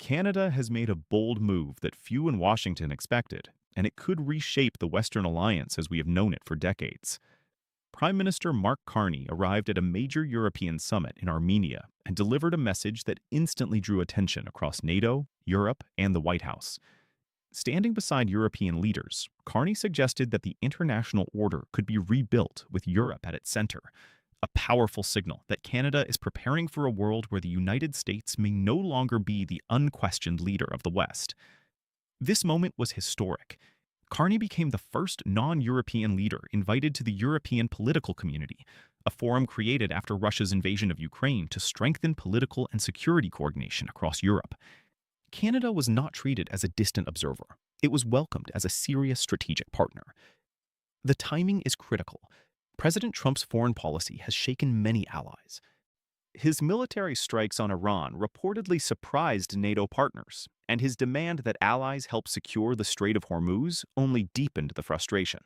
Canada has made a bold move that few in Washington expected, and it could reshape the Western alliance as we have known it for decades. Prime Minister Mark Carney arrived at a major European summit in Armenia and delivered a message that instantly drew attention across NATO, Europe, and the White House. Standing beside European leaders, Carney suggested that the international order could be rebuilt with Europe at its center, a powerful signal that Canada is preparing for a world where the United States may no longer be the unquestioned leader of the West. This moment was historic. Carney became the first non-European leader invited to the European political community, a forum created after Russia's invasion of Ukraine to strengthen political and security coordination across Europe. Canada was not treated as a distant observer. It was welcomed as a serious strategic partner. The timing is critical. President Trump's foreign policy has shaken many allies. His military strikes on Iran reportedly surprised NATO partners, and his demand that allies help secure the Strait of Hormuz only deepened the frustration.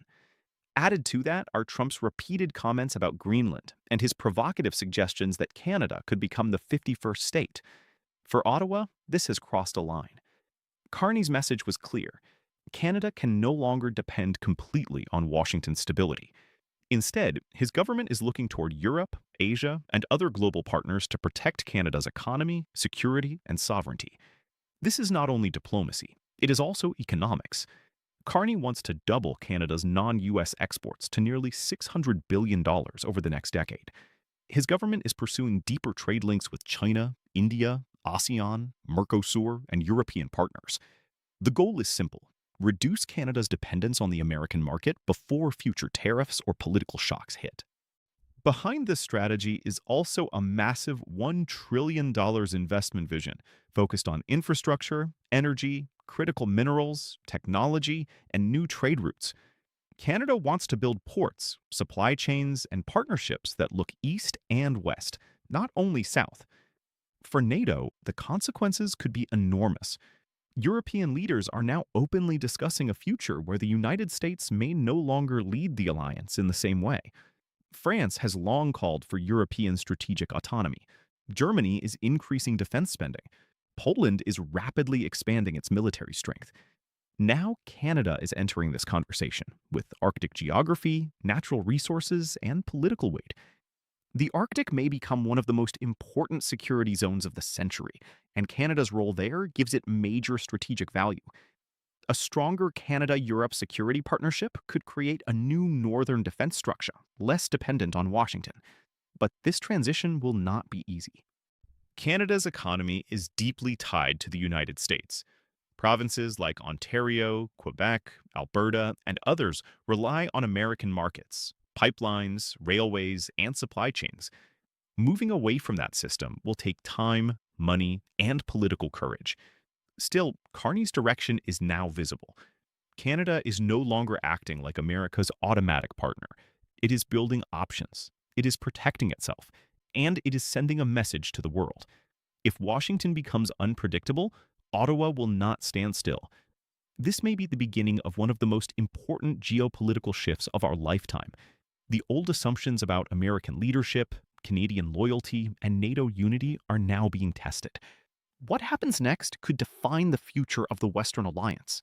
Added to that are Trump's repeated comments about Greenland and his provocative suggestions that Canada could become the 51st state. For Ottawa, this has crossed a line. Carney's message was clear. Canada can no longer depend completely on Washington's stability. Instead, his government is looking toward Europe, Asia, and other global partners to protect Canada's economy, security, and sovereignty. This is not only diplomacy, it is also economics. Carney wants to double Canada's non-US exports to nearly $600 billion over the next decade. His government is pursuing deeper trade links with China, India, ASEAN, Mercosur, and European partners. The goal is simple: reduce Canada's dependence on the American market before future tariffs or political shocks hit. Behind this strategy is also a massive $1 trillion investment vision focused on infrastructure, energy, critical minerals, technology, and new trade routes. Canada wants to build ports, supply chains, and partnerships that look east and west, not only south. For NATO, the consequences could be enormous. European leaders are now openly discussing a future where the United States may no longer lead the alliance in the same way. France has long called for European strategic autonomy. Germany is increasing defense spending. Poland is rapidly expanding its military strength. Now Canada is entering this conversation with Arctic geography, natural resources, and political weight. The Arctic may become one of the most important security zones of the century, and Canada's role there gives it major strategic value. A stronger Canada-Europe security partnership could create a new northern defense structure, less dependent on Washington. But this transition will not be easy. Canada's economy is deeply tied to the United States. Provinces like Ontario, Quebec, Alberta, and others rely on American markets, pipelines, railways, and supply chains. Moving away from that system will take time, money, and political courage. Still, Carney's direction is now visible. Canada is no longer acting like America's automatic partner. It is building options, it is protecting itself, and it is sending a message to the world. If Washington becomes unpredictable, Ottawa will not stand still. This may be the beginning of one of the most important geopolitical shifts of our lifetime. The old assumptions about American leadership, Canadian loyalty, and NATO unity are now being tested. What happens next could define the future of the Western Alliance.